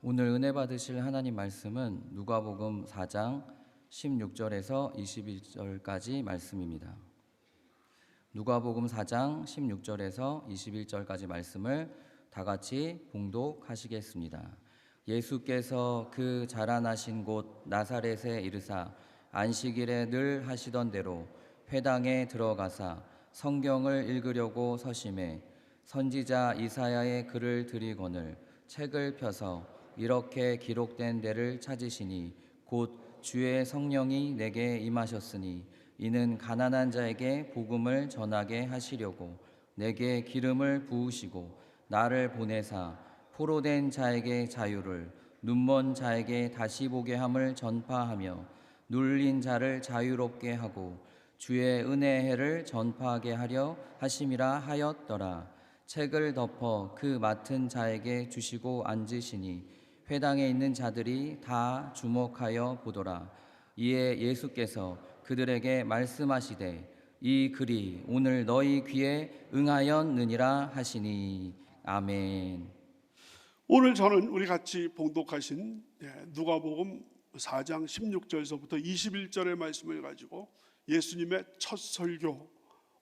오늘 은혜 받으실 하나님 말씀은 누가복음 4장 16절에서 21절까지 말씀입니다. 누가복음 4장 16절에서 21절까지 말씀을 다 같이 봉독하시겠습니다. 예수께서 그 자라나신 곳 나사렛에 이르사 안식일에 늘 하시던 대로 회당에 들어가사 성경을 읽으려고 서심해 선지자 이사야의 글을 들이거늘 책을 펴서 이렇게 기록된 데를 찾으시니 곧 주의 성령이 내게 임하셨으니 이는 가난한 자에게 복음을 전하게 하시려고 내게 기름을 부으시고 나를 보내사 포로된 자에게 자유를 눈먼 자에게 다시 보게 함을 전파하며 눌린 자를 자유롭게 하고 주의 은혜의 해를 전파하게 하려 하심이라 하였더라. 책을 덮어 그 맡은 자에게 주시고 앉으시니 회당에 있는 자들이 다 주목하여 보더라. 이에 예수께서 그들에게 말씀하시되 이 글이 오늘 너희 귀에 응하였느니라 하시니 아멘. 오늘 저는 우리 같이 봉독하신 누가복음 4장 16절에서부터 21절의 말씀을 가지고 예수님의 첫 설교,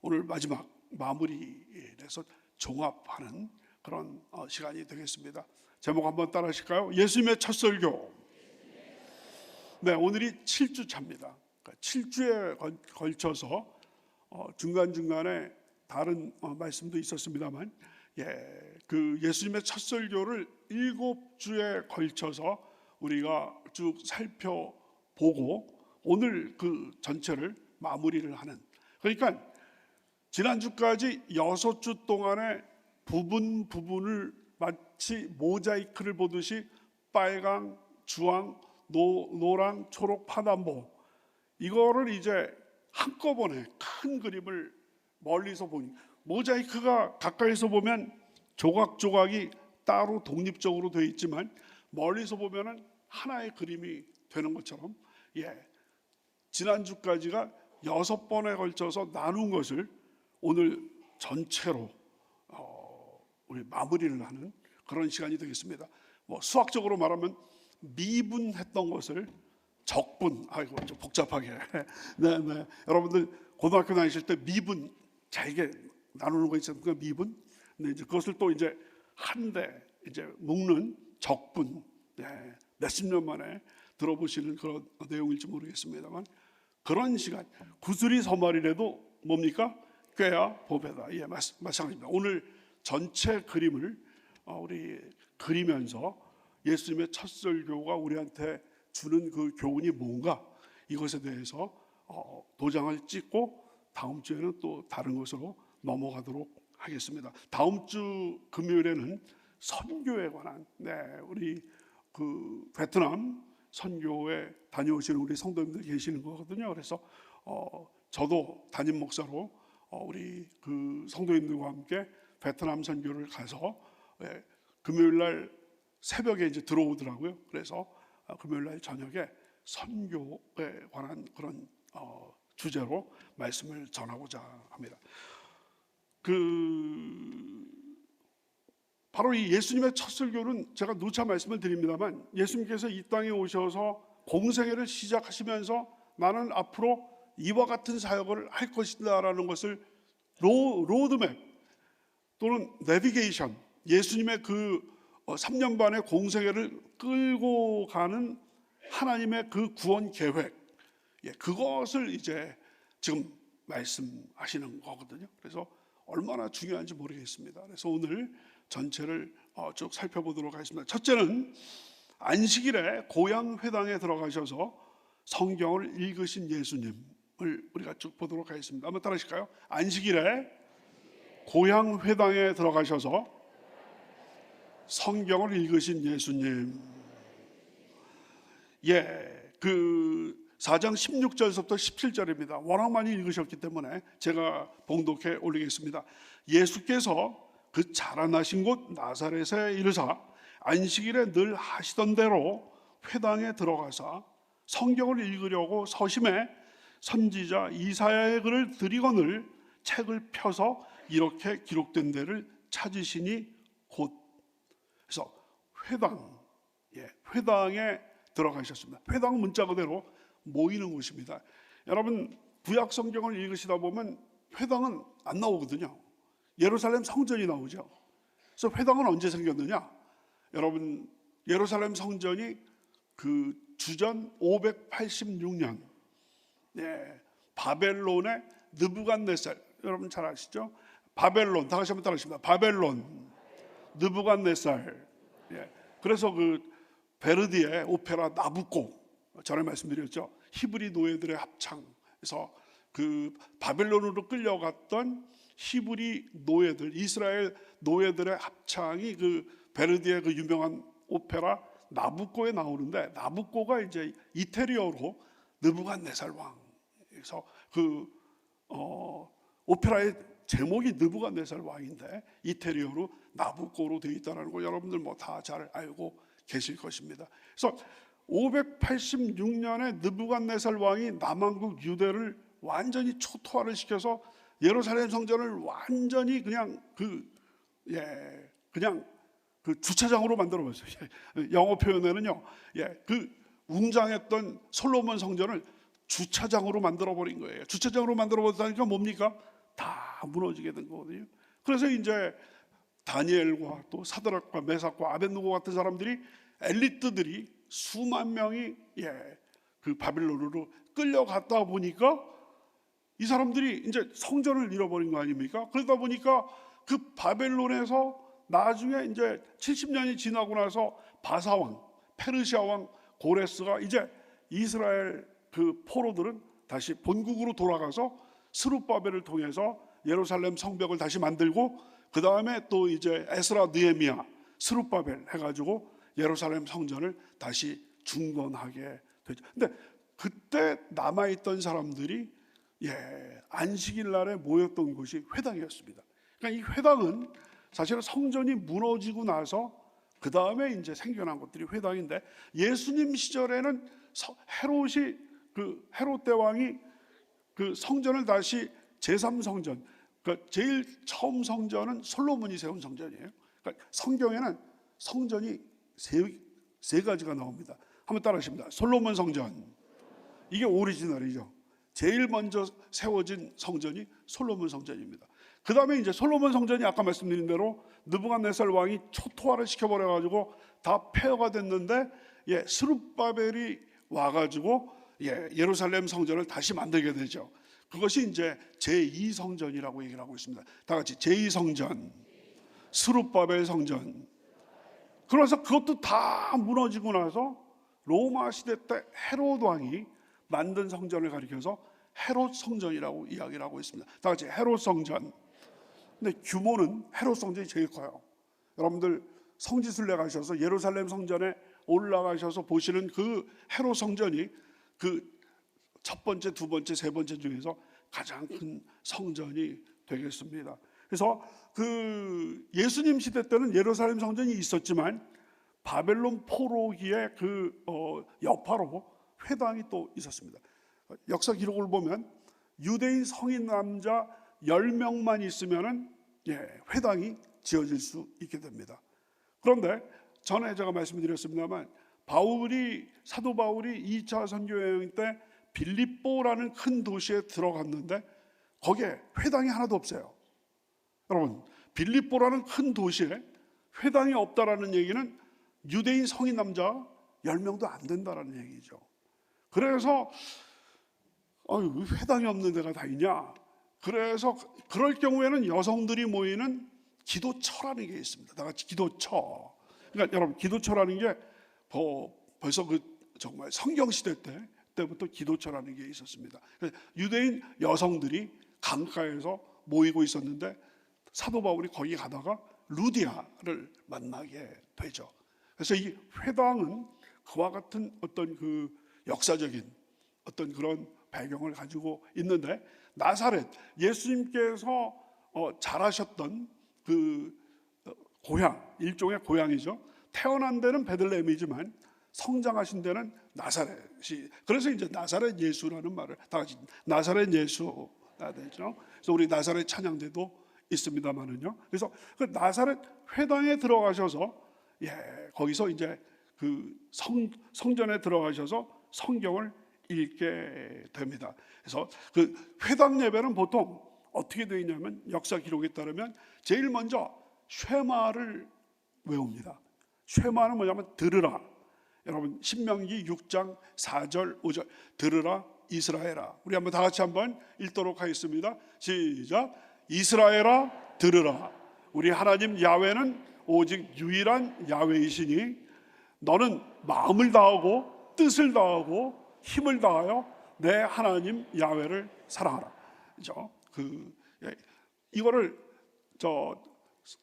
오늘 마지막 마무리에서 종합하는 그런 시간이 되겠습니다. 제목 한번 따라 하실까요? 예수님의 첫 설교. 네, 오늘이 7주 차입니다. 그러니까 7주에 걸쳐서 중간중간에 다른 말씀도 있었습니다만 그 예수님의 첫 설교를 7주에 걸쳐서 우리가 쭉 살펴보고 오늘 그 전체를 마무리를 하는, 그러니까 지난주까지 6주 동안에 부분을 마치 모자이크를 보듯이 빨강, 주황, 노랑, 초록, 파남보, 이거를 이제 한꺼번에 큰 그림을 멀리서 보니, 모자이크가 가까이서 보면 조각조각이 따로 독립적으로 되어 있지만 멀리서 보면은 하나의 그림이 되는 것처럼 지난주까지가 6번에 걸쳐서 나눈 것을 오늘 전체로 우리 마무리를 하는 그런 시간이 되겠습니다. 수학적으로 말하면 미분했던 것을 적분, 아이고 좀 복잡하게 네. 여러분들 고등학교 다니실 때 미분 잘게 나누는 거 있잖아요. 그 미분. 근데 이제 그것을 또 이제 한데 이제 묶는 적분, 몇십 년 만에 들어보시는 그런 내용일지 모르겠습니다만, 그런 시간, 구슬이 서말이라도 뭡니까? 꾀야 보배다. 마찬가지입니다. 오늘 전체 그림을 우리 그리면서 예수님의 첫 설교가 우리한테 주는 그 교훈이 뭔가, 이것에 대해서 도장을 찍고 다음 주에는 또 다른 것으로 넘어가도록 하겠습니다. 다음 주 금요일에는 선교에 관한 우리 그 베트남 선교에 다녀오시는 우리 성도님들 계시는 거거든요. 그래서 저도 담임 목사로 우리 그 성도님들과 함께 베트남 선교를 가서 금요일 날 새벽에 이제 들어오더라고요. 그래서 금요일 날 저녁에 선교에 관한 그런 주제로 말씀을 전하고자 합니다. 바로 이 예수님의 첫 설교는 제가 누차 말씀을 드립니다만, 예수님께서 이 땅에 오셔서 공생애를 시작하시면서 나는 앞으로 이와 같은 사역을 할 것이다라는 것을 로드맵 또는 내비게이션, 예수님의 그 3년 반의 공생애를 끌고 가는 하나님의 그 구원 계획, 그것을 이제 지금 말씀하시는 거거든요. 그래서 얼마나 중요한지 모르겠습니다. 그래서 오늘 전체를 쭉 살펴보도록 하겠습니다. 첫째는 안식일에 고향 회당에 들어가셔서 성경을 읽으신 예수님을 우리가 쭉 보도록 하겠습니다. 한번 따라 하실까요? 안식일에 고향 회당에 들어가셔서 성경을 읽으신 예수님. 그 4장 16절에서부터 17절입니다. 워낙 많이 읽으셨기 때문에 제가 봉독해 올리겠습니다. 예수께서 그 자라나신 곳 나사렛에 이르사 안식일에 늘 하시던 대로 회당에 들어가사 성경을 읽으려고 서심해 선지자 이사야의 글을 들이거늘 책을 펴서 이렇게 기록된 데를 찾으시니 곧. 그래서 회당, 회당에 들어가셨습니다. 회당은 문자 그대로 모이는 곳입니다. 여러분 구약 성경을 읽으시다 보면 회당은 안 나오거든요. 예루살렘 성전이 나오죠. 그래서 회당은 언제 생겼느냐? 여러분 예루살렘 성전이 그 주전 586년 바벨론의 느부갓네살, 여러분 잘 아시죠? 바벨론, 다 같이 한번 따라하십니다. 바벨론, 느부갓네살. 그래서 그 베르디의 오페라 나부코, 전에 말씀드렸죠. 히브리 노예들의 합창에서 그 바벨론으로 끌려갔던 히브리 노예들, 이스라엘 노예들의 합창이 그 베르디의 그 유명한 오페라 나부코에 나오는데, 나부코가 이제 이태리어로 느부갓네살 왕. 그래서 그 오페라의 제목이 느부갓네살 왕인데 이태리어로 나부코로 되어 있다는 거 여러분들 뭐 다 잘 알고 계실 것입니다. 그래서 586년에 느부갓네살 왕이 남왕국 유대를 완전히 초토화를 시켜서 예루살렘 성전을 완전히 그냥 그냥 그 주차장으로 만들어 버렸어요. 영어 표현에는요, 그 웅장했던 솔로몬 성전을 주차장으로 만들어 버린 거예요. 주차장으로 만들어 버렸다니까 뭡니까? 다 무너지게 된 거거든요. 그래서 이제 다니엘과 또 사드락과 메삭과 아벳느고 같은 사람들이, 엘리트들이 수만 명이 그 바빌론으로 끌려갔다 보니까 이 사람들이 이제 성전을 잃어버린 거 아닙니까? 그러다 보니까 그 바벨론에서 나중에 이제 70년이 지나고 나서 바사왕, 페르시아 왕 고레스가 이제 이스라엘 그 포로들은 다시 본국으로 돌아가서 스룹바벨을 통해서 예루살렘 성벽을 다시 만들고, 그 다음에 또 이제 에스라, 느헤미야, 스룹바벨 해가지고 예루살렘 성전을 다시 중건하게 되죠. 근데 그때 남아있던 사람들이 안식일 날에 모였던 곳이 회당이었습니다. 그러니까 이 회당은 사실은 성전이 무너지고 나서 그 다음에 이제 생겨난 것들이 회당인데, 예수님 시절에는 헤롯이 그 헤롯 대왕이 그 성전을 다시 제3성전, 그러니까 제일 처음 성전은 솔로몬이 세운 성전이에요. 그러니까 성경에는 성전이 세 가지가 나옵니다. 한번 따라하십니다. 솔로몬 성전, 이게 오리지널이죠. 제일 먼저 세워진 성전이 솔로몬 성전입니다. 그 다음에 이제 솔로몬 성전이 아까 말씀드린 대로 느부갓네살 왕이 초토화를 시켜버려가지고 다 폐허가 됐는데, 스룹바벨이 와가지고 예루살렘 성전을 다시 만들게 되죠. 그것이 이제 제2성전이라고 얘기를 하고 있습니다. 다 같이 제2성전, 스룹바벨 성전. 그래서 그것도 다 무너지고 나서 로마 시대 때 헤롯 왕이 만든 성전을 가리켜서 헤롯 성전이라고 이야기를 하고 있습니다. 다 같이 헤롯 성전. 근데 규모는 헤롯 성전이 제일 커요. 여러분들 성지순례 가셔서 예루살렘 성전에 올라가셔서 보시는 그 헤롯 성전이 그 첫 번째, 두 번째, 세 번째 중에서 가장 큰 성전이 되겠습니다. 그래서 그 예수님 시대 때는 예루살렘 성전이 있었지만 바벨론 포로기의 그 여파로 회당이 또 있었습니다. 역사 기록을 보면 유대인 성인 남자 10명만 있으면은 회당이 지어질 수 있게 됩니다. 그런데 전에 제가 말씀드렸습니다만 사도 바울이 2차 선교 여행 때 빌립보라는 큰 도시에 들어갔는데 거기에 회당이 하나도 없어요. 여러분, 빌립보라는 큰 도시에 회당이 없다라는 얘기는 유대인 성인 남자 10명도 안 된다라는 얘기죠. 그래서 회당이 없는 데가 다 있냐? 그래서 그럴 경우에는 여성들이 모이는 기도처라는 게 있습니다. 다 같이 기도처. 그러니까 여러분, 기도처라는 게 벌써 그 정말 성경 시대 때부터 기도처라는 게 있었습니다. 유대인 여성들이 강가에서 모이고 있었는데 사도 바울이 거기 가다가 루디아를 만나게 되죠. 그래서 이 회당은 그와 같은 어떤 그 역사적인 어떤 그런 배경을 가지고 있는데, 나사렛, 예수님께서 자라셨던 그 고향, 일종의 고향이죠. 태어난 데는 베들레헴이지만 성장하신 데는 나사렛이, 그래서 이제 나사렛 예수라는 말을 다 같이 나사렛 예수가 되죠. 그래서 우리 나사렛 찬양대도 있습니다만은요. 그래서 그 나사렛 회당에 들어가셔서 거기서 이제 그 성전에 들어가셔서 성경을 읽게 됩니다. 그래서 그 회당 예배는 보통 어떻게 되어 있냐면 역사 기록에 따르면 제일 먼저 쉐마를 외웁니다. 쉐마는 뭐냐면 들으라. 여러분 신명기 6장 4절 5절 들으라 이스라엘아. 우리 한번 다 같이 한번 읽도록 하겠습니다. 시작. 이스라엘아 들으라. 우리 하나님 야훼는 오직 유일한 야훼이시니 너는 마음을 다하고 뜻을 다하고 힘을 다하여 내 하나님 야훼를 사랑하라. 그죠? 이거를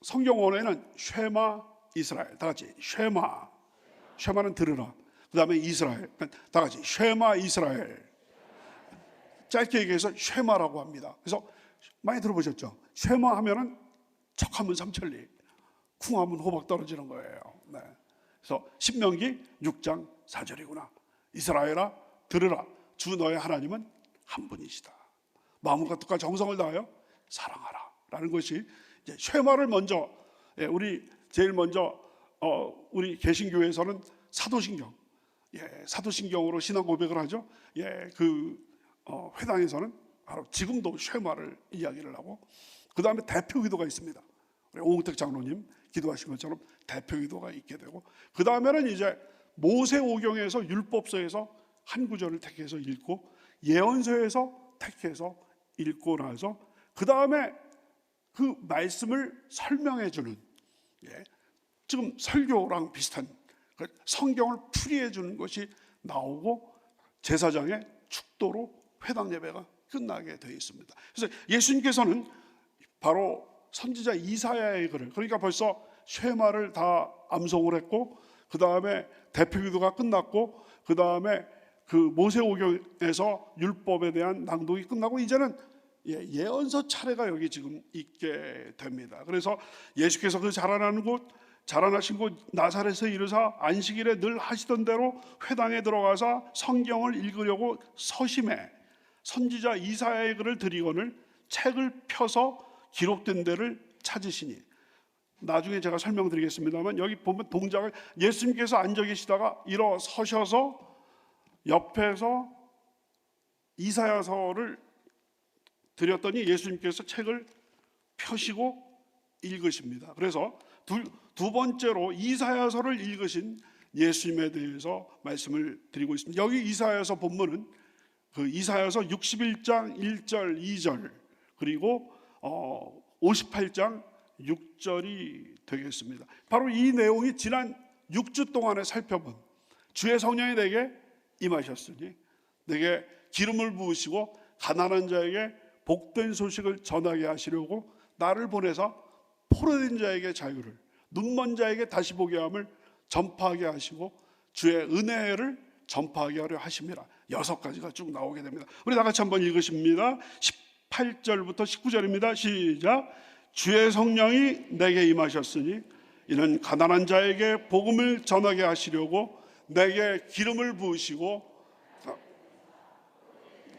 성경원에는 쉐마 이스라엘 다 같이 쉐마는 들으라. 그 다음에 이스라엘 다 같이 쉐마 이스라엘. 짧게 얘기해서 쉐마라고 합니다. 그래서 많이 들어보셨죠? 쉐마 하면은 척하면 삼천리, 쿵하면 호박 떨어지는 거예요. 네. 그래서 신명기 6장 4절이구나. 이스라엘아 들으라. 주 너의 하나님은 한 분이시다. 마음과 뜻과 정성을 다하여 사랑하라. 라는 것이 이제 쉐마를 먼저 우리 제일 먼저 우리 개신교에서는 사도신경, 사도신경으로 신앙 고백을 하죠. 회당에서는 바로 지금도 쉐마를 이야기를 하고, 그 다음에 대표 기도가 있습니다. 우리 오웅택 장로님 기도하신 것처럼 대표 기도가 있게 되고, 그 다음에는 이제 모세오경에서 율법서에서 한 구절을 택해서 읽고, 예언서에서 택해서 읽고 나서 그 다음에 그 말씀을 설명해 주는, 지금 설교랑 비슷한 성경을 풀이해 주는 것이 나오고 제사장의 축도로 회당 예배가 끝나게 되어 있습니다. 그래서 예수님께서는 바로 선지자 이사야의 글을, 그러니까 벌써 쉐마를 다 암송을 했고, 그 다음에 대표 기도가 끝났고, 그 다음에 그 모세오경에서 율법에 대한 낭독이 끝나고, 이제는 예언서 차례가 여기 지금 있게 됩니다. 그래서 예수께서 그 자라나신 곳 나사렛에 이르사 안식일에 늘 하시던 대로 회당에 들어가서 성경을 읽으려고 서심해 선지자 이사야의 글을 들이거늘 책을 펴서 기록된 데를 찾으시니. 나중에 제가 설명드리겠습니다만 여기 보면 동작을, 예수님께서 앉아 계시다가 일어서셔서 옆에서 이사야서를 드렸더니 예수님께서 책을 펴시고 읽으십니다. 그래서 두 번째로 이사야서를 읽으신 예수님에 대해서 말씀을 드리고 있습니다. 여기 이사야서 본문은 그 이사야서 61장 1절 2절 그리고 58장 6절이 되겠습니다. 바로 이 내용이 지난 6주 동안에 살펴본 주의 성령이 내게 임하셨으니 내게 기름을 부으시고 가난한 자에게 복된 소식을 전하게 하시려고 나를 보내사 포로된 자에게 자유를, 눈먼 자에게 다시 보게 함을 전파하게 하시고 주의 은혜를 전파하게 하려 하심이라. 6가지가 쭉 나오게 됩니다. 우리 다 같이 한번 읽으십니다. 18절부터 19절입니다. 시작. 주의 성령이 내게 임하셨으니 이는 가난한 자에게 복음을 전하게 하시려고 내게 기름을 부으시고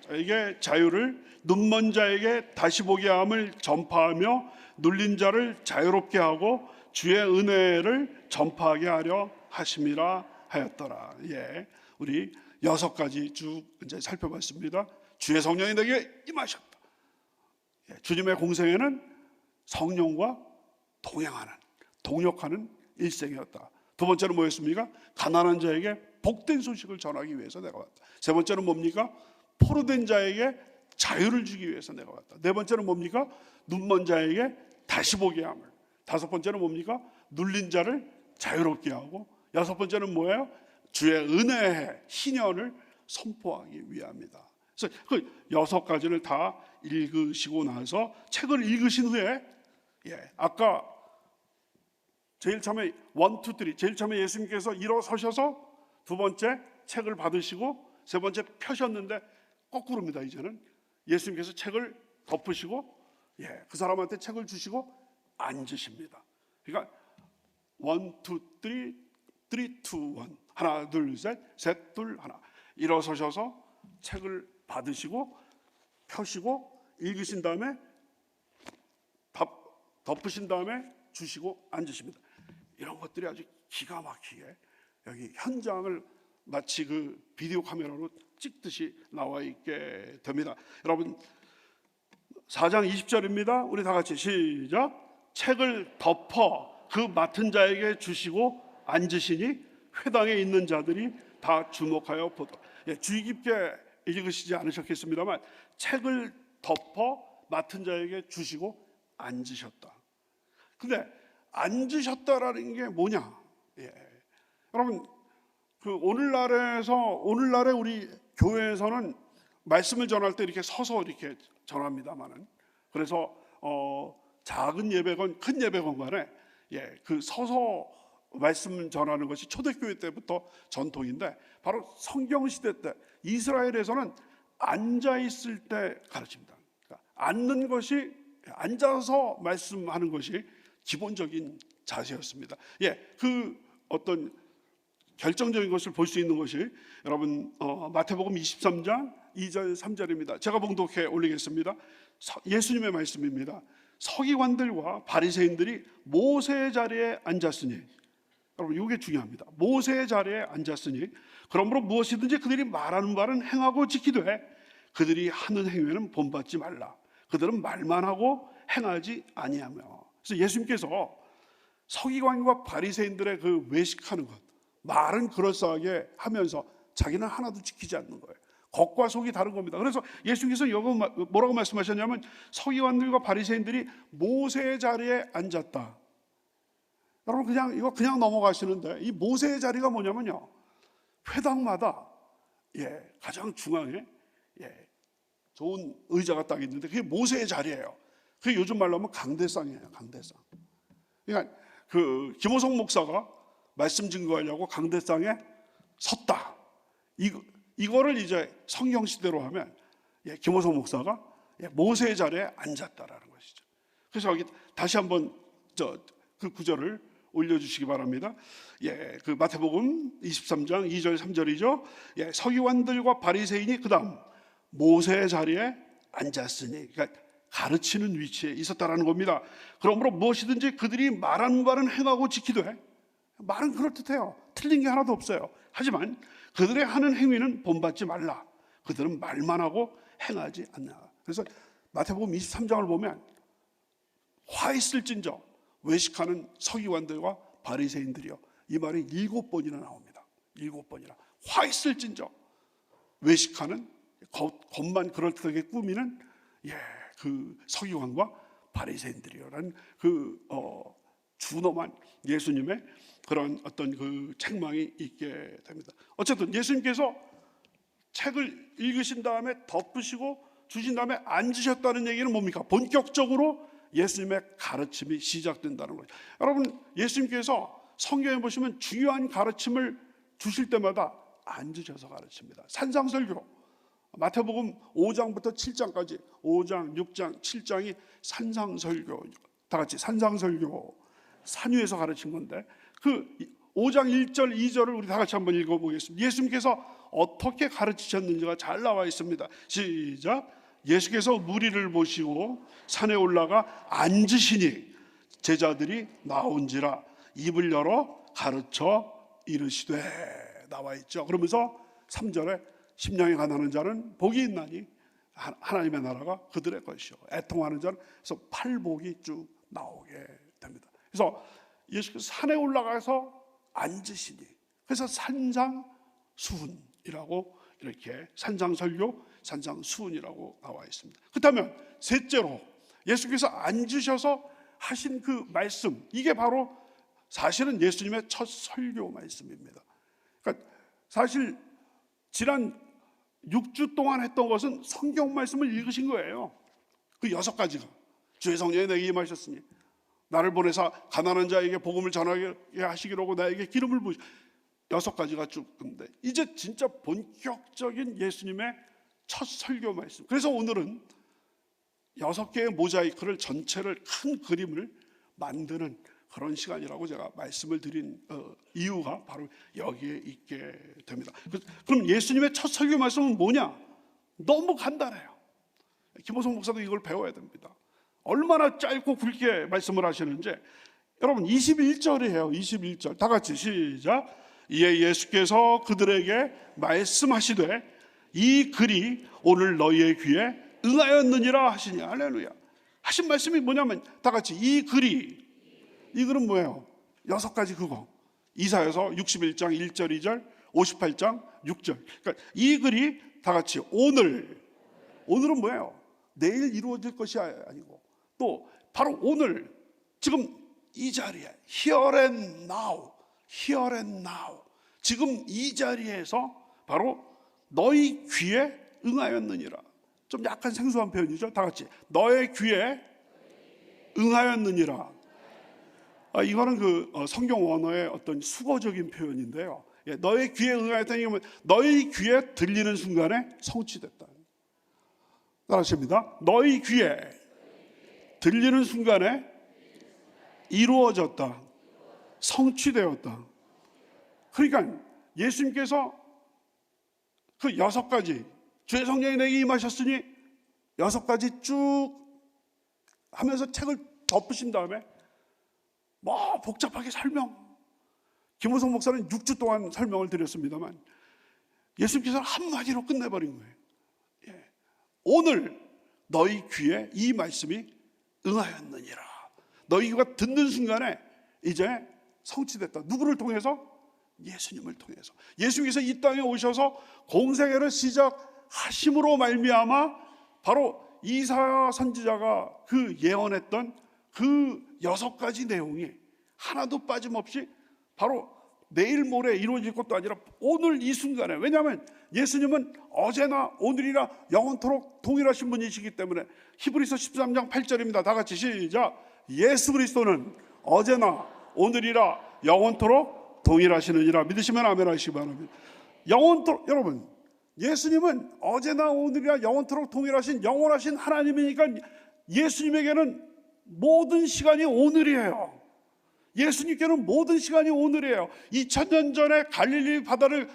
자에게 자유를, 눈먼 자에게 다시 보게 함을 전파하며 눌린 자를 자유롭게 하고 주의 은혜를 전파하게 하려 하심이라 하였더라. 우리 6가지 쭉 이제 살펴봤습니다. 주의 성령이 내게 임하셨다. 주님의 공생에는 성령과 동역하는 일생이었다. 두 번째는 뭐였습니까? 가난한 자에게 복된 소식을 전하기 위해서 내가 왔다. 세 번째는 뭡니까? 포로된 자에게 자유를 주기 위해서 내가 왔다. 네 번째는 뭡니까? 눈먼 자에게 다시 보게 함을. 다섯 번째는 뭡니까? 눌린 자를 자유롭게 하고, 여섯 번째는 뭐예요? 주의 은혜의 희년을 선포하기 위함이다. 그래서 그 6가지를 다 읽으시고 나서 책을 읽으신 후에 아까 제일 처음에 1, 2, 3 제일 처음에 예수님께서 일어서셔서 두 번째 책을 받으시고 세 번째 펴셨는데 거꾸로입니다. 이제는 예수님께서 책을 덮으시고 그 사람한테 책을 주시고 앉으십니다. 그러니까 1, 2, 3, 2, 1 하나 둘 셋 셋 둘 하나 일어서셔서 책을 받으시고 펴시고 읽으신 다음에 덮으신 다음에 주시고 앉으십니다. 이런 것들이 아주 기가 막히게 여기 현장을 마치 그 비디오 카메라로 찍듯이 나와 있게 됩니다. 여러분 4장 20절입니다. 우리 다 같이 시작. 책을 덮어 그 맡은 자에게 주시고 앉으시니 회당에 있는 자들이 다 주목하여 보다. 주의 깊게 읽으시지 않으셨겠습니다만 책을 덮어 맡은 자에게 주시고 앉으셨다. 근데 앉으셨다라는 게 뭐냐? 여러분 그 오늘날의 우리 교회에서는 말씀을 전할 때 이렇게 서서 이렇게 전합니다만은, 그래서 작은 예배건 큰 예배건 간에 그 서서 말씀 전하는 것이 초대교회 때부터 전통인데, 바로 성경 시대 때 이스라엘에서는 앉아 있을 때 가르칩니다. 그러니까 앉는 것이, 앉아서 말씀하는 것이 기본적인 자세였습니다. 그 어떤 결정적인 것을 볼 수 있는 것이 여러분 마태복음 23장 2절 3절입니다. 제가 봉독해 올리겠습니다. 예수님의 말씀입니다. 서기관들과 바리새인들이 모세의 자리에 앉았으니, 여러분 이게 중요합니다. 모세의 자리에 앉았으니 그러므로 무엇이든지 그들이 말하는 바는 행하고 지키되 그들이 하는 행위는 본받지 말라. 그들은 말만 하고 행하지 아니하며. 그래서 예수님께서 서기관과 바리새인들의 그 외식하는 것, 말은 그럴싸하게 하면서 자기는 하나도 지키지 않는 거예요. 겉과 속이 다른 겁니다. 그래서 예수님께서 여기 뭐라고 말씀하셨냐면 서기관들과 바리새인들이 모세의 자리에 앉았다. 여러분 이거 그냥 넘어가시는데, 이 모세의 자리가 뭐냐면요, 회당마다 가장 중앙에 좋은 의자가 딱 있는데 그게 모세의 자리예요. 그게 요즘 말로 하면 강대상이에요. 강대상. 그러니까 그 김호성 목사가 말씀 증거하려고 강대상에 섰다. 이거를 이제 성경 시대로 하면 김호성 목사가 모세의 자리에 앉았다라는 것이죠. 그래서 여기 다시 한번 그 구절을 올려주시기 바랍니다. 그 마태복음 23장 2절 3절이죠. 서기관들과 바리새인이 그다음 모세의 자리에 앉았으니, 그러니까 가르치는 위치에 있었다라는 겁니다. 그러므로 무엇이든지 그들이 말하는 바는 행하고 지키되, 말은 그럴듯해요. 틀린 게 하나도 없어요. 하지만 그들의 하는 행위는 본받지 말라. 그들은 말만 하고 행하지 않나. 그래서 마태복음 23장을 보면 화 있을진저 외식하는 서기관들과 바리새인들이요, 이 말이 7번이나 나옵니다. 7번이나. 화 있을진저 외식하는, 겉만 그럴듯하게 꾸미는 그 서기관과 바리새인들이요라는 그 준엄한 예수님의 그런 어떤 그 책망이 있게 됩니다. 어쨌든 예수님께서 책을 읽으신 다음에 덮으시고 주신 다음에 앉으셨다는 얘기는 뭡니까? 본격적으로 예수님의 가르침이 시작된다는 거죠. 여러분 예수님께서 성경에 보시면 중요한 가르침을 주실 때마다 앉으셔서 가르칩니다. 산상설교, 마태복음 5장부터 7장까지 5장, 6장, 7장이 산상설교, 다 같이 산상설교, 산 위에서 가르친 건데, 그 5장 1절 2절을 우리 다 같이 한번 읽어보겠습니다. 예수님께서 어떻게 가르치셨는지가 잘 나와 있습니다. 시작. 예수께서 무리를 보시고 산에 올라가 앉으시니 제자들이 나온지라 입을 열어 가르쳐 이르시되, 나와 있죠. 그러면서 3절에 심령이 가난한 자는 복이 있나니 하나님의 나라가 그들의 것이요, 애통하는 자는, 그래서 팔복이 쭉 나오게 됩니다. 그래서 예수께서 산에 올라가서 앉으시니, 그래서 산상수훈이라고, 이렇게 산상설교, 산상수훈이라고 나와 있습니다. 그렇다면 셋째로 예수께서 앉으셔서 하신 그 말씀, 이게 바로 사실은 예수님의 첫 설교 말씀입니다. 그러니까 사실 지난 6주 동안 했던 것은 성경 말씀을 읽으신 거예요. 그 6가지가 주의 성령이 내게 임하셨으니 나를 보내사 가난한 자에게 복음을 전하게 하시기로 하고 나에게 기름을 부으시고, 6가지가 쭉 있는데 이제 진짜 본격적인 예수님의 첫 설교 말씀. 그래서 오늘은 6개의 모자이크를 전체를 큰 그림을 만드는 그런 시간이라고 제가 말씀을 드린 이유가 바로 여기에 있게 됩니다. 그럼 예수님의 첫 설교 말씀은 뭐냐? 너무 간단해요. 김호성 목사도 이걸 배워야 됩니다. 얼마나 짧고 굵게 말씀을 하시는지. 여러분 21절이에요. 21절 다 같이 시작. 이에 예수께서 그들에게 말씀하시되 이 글이 오늘 너희의 귀에 응하였느니라 하시니. 할렐루야. 하신 말씀이 뭐냐면 다 같이 이 글이, 이 글은 뭐예요? 6가지 그거. 이사야서 61장 1절 2절 58장 6절. 그러니까 이 글이 다 같이 오늘은 뭐예요? 내일 이루어질 것이 아니고 또 바로 오늘 지금 이 자리에 here and now, here and now, 지금 이 자리에서 바로 너희 귀에 응하였느니라. 좀 약간 생소한 표현이죠. 다 같이 너의 귀에 응하였느니라. 이거는 그 성경 원어의 어떤 수거적인 표현인데요. 너의 귀에 응하였다는 게 너희 귀에 들리는 순간에 성취됐다. 따라하십니다. 너희 귀에 들리는 순간에 이루어졌다, 성취되었다. 그러니까 예수님께서 그 6가지 주의 성령이 내게 임하셨으니 6가지 쭉 하면서 책을 덮으신 다음에 뭐 복잡하게 설명, 김호성 목사는 6주 동안 설명을 드렸습니다만 예수님께서는 한마디로 끝내버린 거예요. 오늘 너희 귀에 이 말씀이 응하였느니라. 너희 귀가 듣는 순간에 이제 성취됐다. 누구를 통해서? 예수님을 통해서. 예수님께서 이 땅에 오셔서 공생애를 시작하심으로 말미암아 바로 이사야 선지자가 그 예언했던 그 6가지 내용이 하나도 빠짐없이 바로 내일 모레 이루어질 것도 아니라 오늘 이 순간에, 왜냐하면 예수님은 어제나 오늘이나 영원토록 동일하신 분이시기 때문에. 히브리서 13장 8절입니다. 다 같이 시작. 예수 그리스도는 어제나 오늘이라 영원토록 동일하시느니라. 믿으시면 아멘 하시기 바랍니다. 영원토록, 여러분, 예수님은 어제나 오늘이나 영원토록 동일하신 영원하신 하나님이니까 예수님에게는 모든 시간이 오늘이에요. 예수님께는 모든 시간이 오늘이에요. 2000년 전에 갈릴리 바다를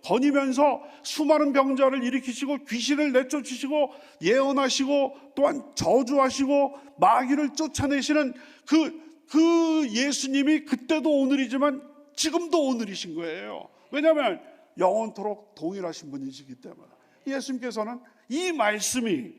거니면서 수많은 병자를 일으키시고 귀신을 내쫓으시고 예언하시고 또한 저주하시고 마귀를 쫓아내시는 그 예수님이 그때도 오늘이지만 지금도 오늘이신 거예요. 왜냐하면 영원토록 동일하신 분이시기 때문에. 예수님께서는 이 말씀이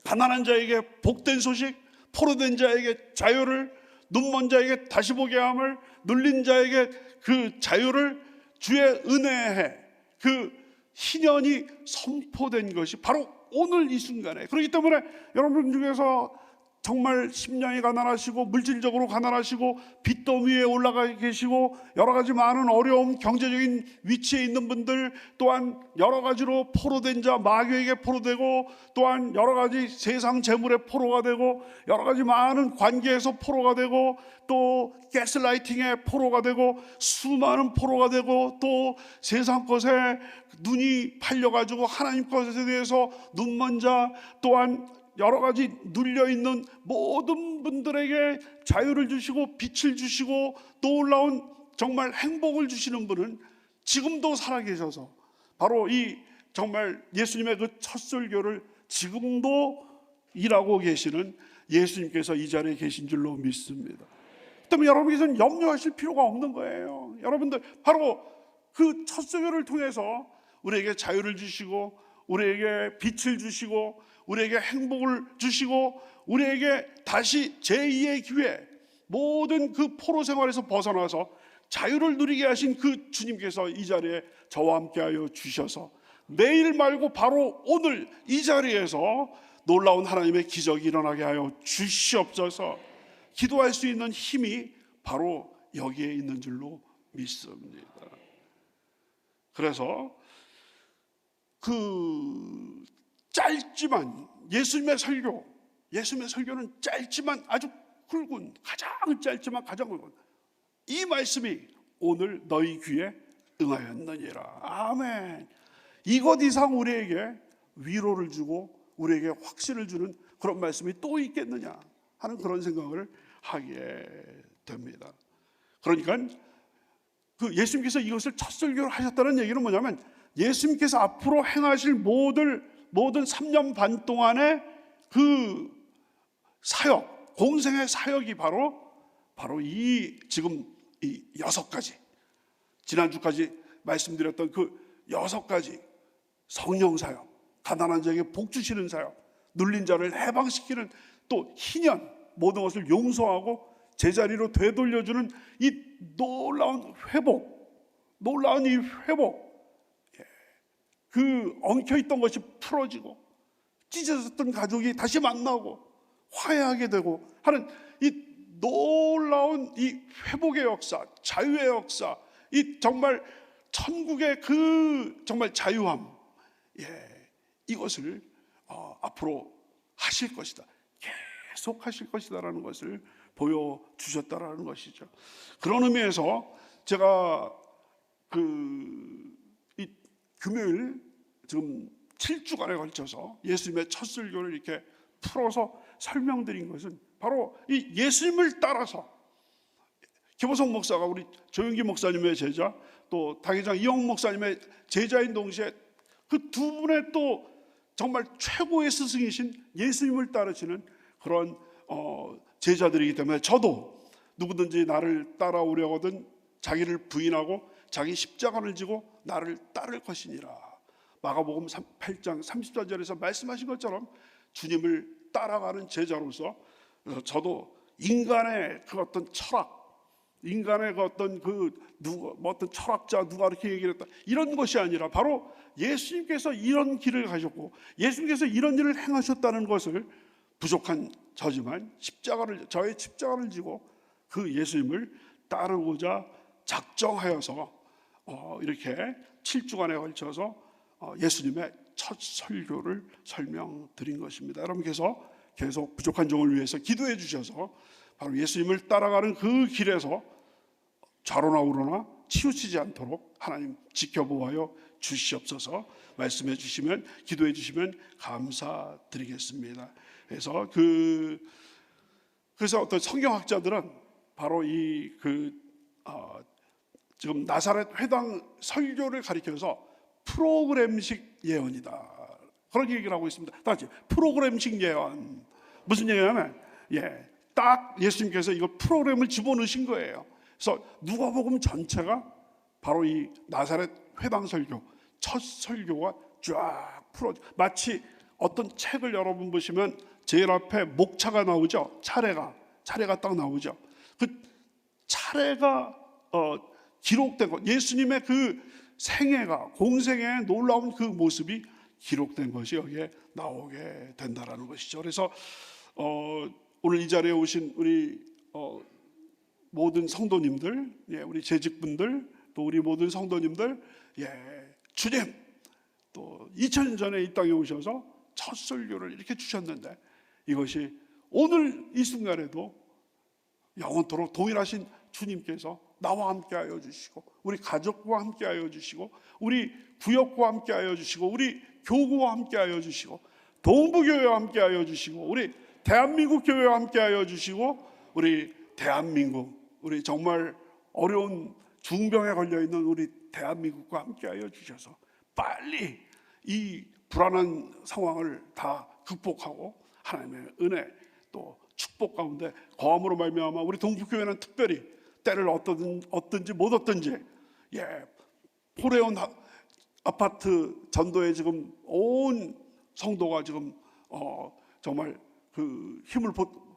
가난한 자에게 복된 소식, 포로된 자에게 자유를, 눈먼 자에게 다시 보게 함을, 눌린 자에게 그 자유를, 주의 은혜에 그 희년이 선포된 것이 바로 오늘 이 순간에. 그렇기 때문에 여러분 중에서 정말 심령이 가난하시고 물질적으로 가난하시고 빚더미 위에 올라가 계시고 여러 가지 많은 어려움, 경제적인 위치에 있는 분들, 또한 여러 가지로 포로된 자, 마귀에게 포로되고, 또한 여러 가지 세상 재물에 포로가 되고, 여러 가지 많은 관계에서 포로가 되고, 또 가스라이팅에 포로가 되고, 수많은 포로가 되고, 또 세상 것에 눈이 팔려가지고 하나님 것에 대해서 눈먼 자, 또한 여러 가지 눌려있는 모든 분들에게 자유를 주시고 빛을 주시고 또 올라온 정말 행복을 주시는 분은 지금도 살아계셔서 바로 이 정말 예수님의 그 첫 설교를 지금도 일하고 계시는 예수님께서 이 자리에 계신 줄로 믿습니다. 그렇다면 여러분께서는 염려하실 필요가 없는 거예요. 여러분들 바로 그 첫 설교를 통해서 우리에게 자유를 주시고 우리에게 빛을 주시고 우리에게 행복을 주시고 우리에게 다시 제2의 기회, 모든 그 포로 생활에서 벗어나서 자유를 누리게 하신 그 주님께서 이 자리에 저와 함께하여 주셔서 내일 말고 바로 오늘 이 자리에서 놀라운 하나님의 기적이 일어나게 하여 주시옵소서. 기도할 수 있는 힘이 바로 여기에 있는 줄로 믿습니다. 그래서 그 짧지만 예수님의 설교는 짧지만 아주 굵은, 가장 짧지만 가장 굵은 이 말씀이 오늘 너희 귀에 응하였느니라. 아멘. 이것 이상 우리에게 위로를 주고 우리에게 확신을 주는 그런 말씀이 또 있겠느냐 하는 그런 생각을 하게 됩니다. 그러니까 그 예수님께서 이것을 첫 설교를 하셨다는 얘기는 뭐냐면 예수님께서 앞으로 행하실 모든 3년 반 동안의 그 사역, 공생의 사역이 바로 이 지금 이 6가지, 지난주까지 말씀드렸던 그 6가지 성령 사역, 가난한 자에게 복 주시는 사역, 눌린 자를 해방시키는, 또 희년, 모든 것을 용서하고 제자리로 되돌려주는 이 놀라운 회복, 놀라운 이 회복, 그 엉켜있던 것이 풀어지고 찢어졌던 가족이 다시 만나고 화해하게 되고 하는 이 놀라운 이 회복의 역사, 자유의 역사, 이 정말 천국의 그 정말 자유함, 이것을 앞으로 하실 것이다, 계속 하실 것이다라는 것을 보여주셨다라는 것이죠. 그런 의미에서 제가 이 금요일 지금 7주간에 걸쳐서 예수님의 첫 설교를 이렇게 풀어서 설명드린 것은 바로 이 예수님을 따라서, 김호성 목사가 우리 조영기 목사님의 제자, 또 당회장 이영 목사님의 제자인 동시에 그 두 분의 또 정말 최고의 스승이신 예수님을 따르시는 그런 제자들이기 때문에, 저도 누구든지 나를 따라오려거든 자기를 부인하고 자기 십자가를 지고 나를 따를 것이니라. 마가복음 8장 34절에서 말씀하신 것처럼 주님을 따라가는 제자로서 저도 인간의 그 어떤 철학, 인간의 그 어떤 어떤 철학자 누가 이렇게 얘기를 했다, 이런 것이 아니라 바로 예수님께서 이런 길을 가셨고 예수님께서 이런 일을 행하셨다는 것을, 부족한 저지만 저의 십자가를 지고 그 예수님을 따르고자 작정하여서 이렇게 7주간에 걸쳐서 예수님의 첫 설교를 설명드린 것입니다. 여러분께서 계속 부족한 종을 위해서 기도해 주셔서 바로 예수님을 따라가는 그 길에서 좌로나 우로나 치우치지 않도록 하나님 지켜보아요 주시옵소서. 말씀해 주시면, 기도해 주시면 감사드리겠습니다. 그래서 어떤 성경학자들은 바로 지금 나사렛 회당 설교를 가리켜서 프로그램식 예언이다, 그렇게 얘기를 하고 있습니다. 다 같이 프로그램식 예언. 무슨 얘기냐면, 딱 예수님께서 이거 프로그램을 집어넣으신 거예요. 그래서 누가복음 전체가 바로 이 나사렛 회당 설교, 첫 설교가 쫙 마치 어떤 책을 여러분 보시면 제일 앞에 목차가 나오죠. 차례가 딱 나오죠. 그 차례가 기록된 것, 예수님의 그 생애가, 공생애의 놀라운 그 모습이 기록된 것이 여기에 나오게 된다라는 것이죠. 그래서 오늘 이 자리에 오신 우리 모든 성도님들, 우리 재직분들, 또 우리 모든 성도님들, 주님 또 2000년 전에 이 땅에 오셔서 첫 설교를 이렇게 주셨는데, 이것이 오늘 이 순간에도 영원토록 동일하신 주님께서 나와 함께하여 주시고, 우리 가족과 함께하여 주시고, 우리 구역과 함께하여 주시고, 우리 교구와 함께하여 주시고, 동부교회와 함께하여 주시고, 우리 대한민국 교회와 함께하여 주시고, 우리 대한민국, 우리 정말 어려운 중병에 걸려있는 우리 대한민국과 함께하여 주셔서 빨리 이 불안한 상황을 다 극복하고 하나님의 은혜 또 축복 가운데 거함으로 말미암아 우리 동부교회는 특별히 때를 얻든지 못 얻든지, 포레온 아파트 전도에 지금 온 성도가 지금 정말 그 힘을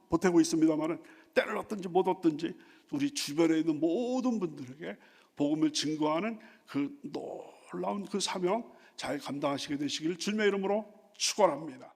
보태고 있습니다만은, 때를 얻든지 못 얻든지 우리 주변에 있는 모든 분들에게 복음을 증거하는 그 놀라운 그 사명 잘 감당하시게 되시기를 주님의 이름으로 축원합니다.